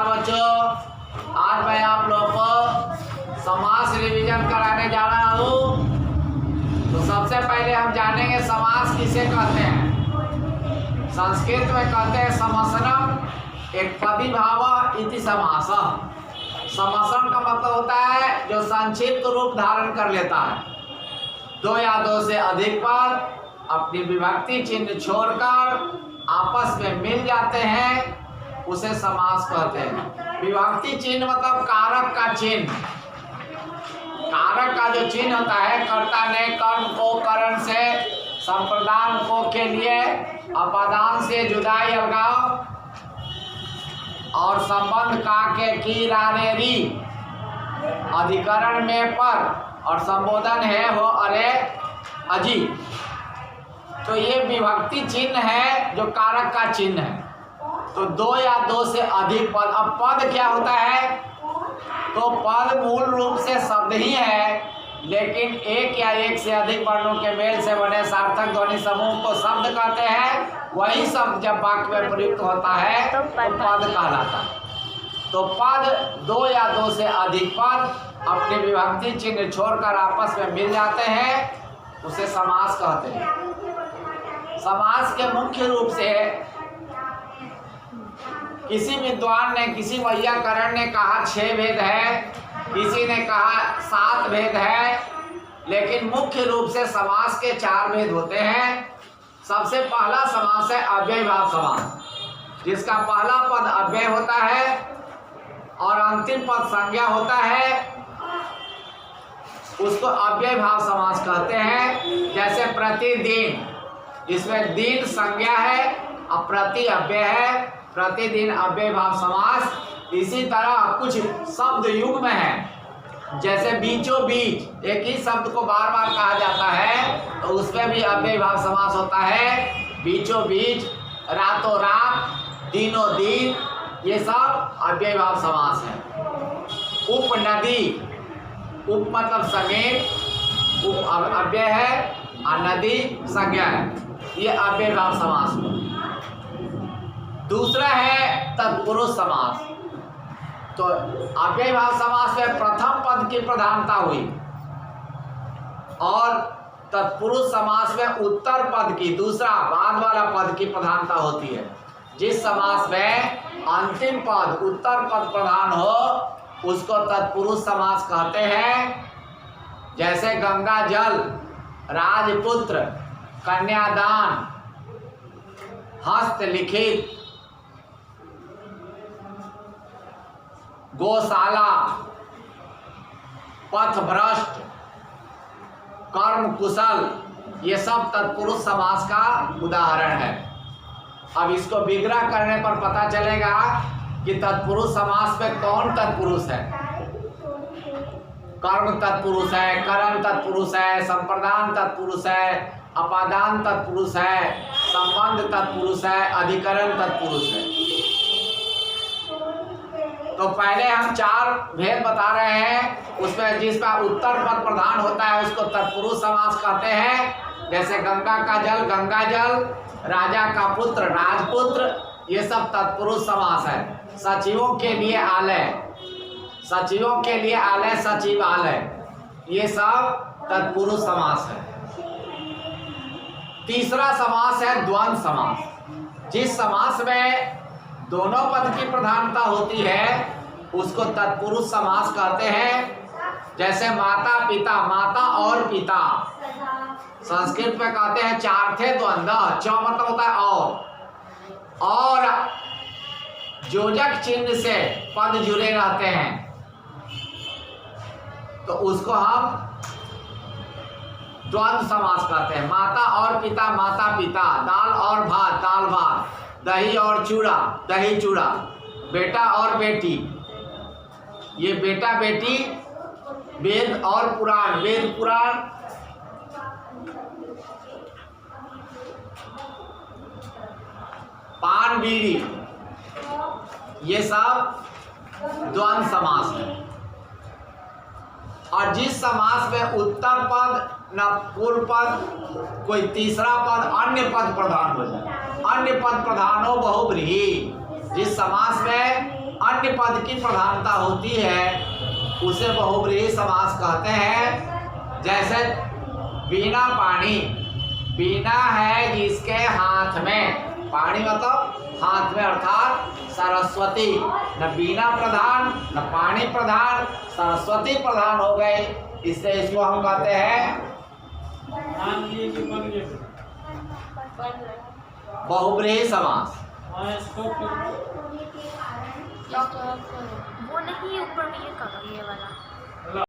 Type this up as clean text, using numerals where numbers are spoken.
नमस्कार बच्चों, आज मैं आप लोगों को समास रिवीजन कराने जा रहा हूँ। तो सबसे पहले हम जानेंगे समास किसे कहते हैं। संस्कृत में कहते हैं समसनम एक पदिभाव इति समासः। समसन का मतलब होता है जो संक्षिप्त रूप धारण कर लेता है। दो या दो से अधिक पद अपनी विभक्ति चिन्ह छोड़कर आपस में मिल जाते हैं, उसे समास कहते हैं। विभक्ति चिन्ह मतलब कारक का चिन्ह। कारक का जो चिन्ह होता है, कर्ता ने कर्म को करण से, संप्रदान को के लिए, अपादान से जुदाई अलगाव और संबंध का के की रारेरी, अधिकरण में पर और संबोधन है हो अरे अजी। तो ये विभक्ति चिन्ह है जो कारक का चिन्ह है। तो दो या दो से अधिक पद। अब पद क्या होता है? तो पद मूल रूप से शब्द ही है, लेकिन एक या एक से अधिक वर्णों के मेल से बने सार्थक ध्वनि समूह को शब्द कहते हैं। वही शब्द जब वाक्य में प्रयुक्त होता है तो पद कहलाता है। तो पद दो या दो से अधिक पद अपने विभक्ति चिन्ह छोड़कर आपस में मिल जाते हैं, उसे समास कहते हैं। समास के मुख्य रूप से किसी विद्वान ने, किसी वैयाकरण ने कहा 6 भेद है, किसी ने कहा 7 भेद है, लेकिन मुख्य रूप से समास के 4 भेद होते हैं। सबसे पहला समास है अव्ययभाव समास, जिसका पहला पद अव्यय होता है और अंतिम पद संज्ञा होता है, उसको अव्ययभाव समास कहते हैं। जैसे प्रतिदिन, इसमें दिन संज्ञा है और प्रति अव्यय है, प्रतिदिन अव्ययभाव समास। इसी तरह कुछ शब्द युग्म है, जैसे बीचों बीच, एक ही शब्द को बार बार कहा जाता है तो उसमें भी अव्ययभाव समास होता है। बीचों बीच, रातों रात, दिनों दिन, ये सब अव्ययभाव समास है। उपनदी, उप मतलब समीप, उप अव्यय है और नदी संज्ञा है, ये अव्ययभाव समास है। दूसरा है तत्पुरुष समास। तो अव्ययभाव समास में प्रथम पद की प्रधानता हुई और तत्पुरुष समास में उत्तर पद की, दूसरा बाद वाला पद की प्रधानता होती है। जिस समास में अंतिम पद उत्तर पद प्रधान हो उसको तत्पुरुष समास कहते हैं। जैसे गंगा जल, राजपुत्र, कन्यादान, हस्तलिखित, गौशाला, पथभ्रष्ट, कर्म कुशल, ये सब तत्पुरुष समास का उदाहरण है। अब इसको विग्रह करने पर पता चलेगा कि तत्पुरुष समास में कौन तत्पुरुष है। कर्म तत्पुरुष है, करण तत्पुरुष है, संप्रदान तत्पुरुष है, अपादान तत्पुरुष है, संबंध तत्पुरुष है, अधिकरण तत्पुरुष है। तो पहले हम 4 भेद बता रहे हैं, उसमें जिसका उत्तर पद प्रधान होता है उसको तत्पुरुष समास कहते हैं। जैसे गंगा का जल गंगा जल, राजा का पुत्र राजपुत्र, ये सब तत्पुरुष समास है। सचिवों के लिए आलय, सचिवों के लिए आलय, सचिवालय, ये सब तत्पुरुष समास है। तीसरा समास है द्वंद्व समास। जिस समास में दोनों पद की प्रधानता होती है उसको तत्पुरुष समास कहते हैं। जैसे माता पिता, माता और पिता, संस्कृत में कहते हैं चार्थे द्वंद्व। च मतलब होता है और योजक चिन्ह से पद जुड़े रहते हैं तो उसको हम द्वंद्व समास कहते हैं। माता और पिता, माता पिता, दाल और भात, दाल भात, दही और चूड़ा, दही चूड़ा, बेटा और बेटी, ये बेटा बेटी, वेद और पुराण, वेद पुराण, पान बीड़ी, ये सब द्वंद्व समास है। और जिस समास में उत्तर पद न पूर्व पद, कोई तीसरा पद, अन्य पद प्रधान हो जाए, अन्य पद प्रधान हो बहुब्रीहि। जिस समास में अन्य पद की प्रधानता होती है उसे बहुब्रीहि समास कहते हैं। जैसे बीना पानी, बीना है जिसके हाथ में, पानी मतलब हाथ में, अर्थात सरस्वती, न बीना प्रधान न पानी प्रधान, सरस्वती प्रधान हो गए, इससे इसको हम कहते हैं बहुब्रीहि समास। वो नहीं ऊपर में ये वाला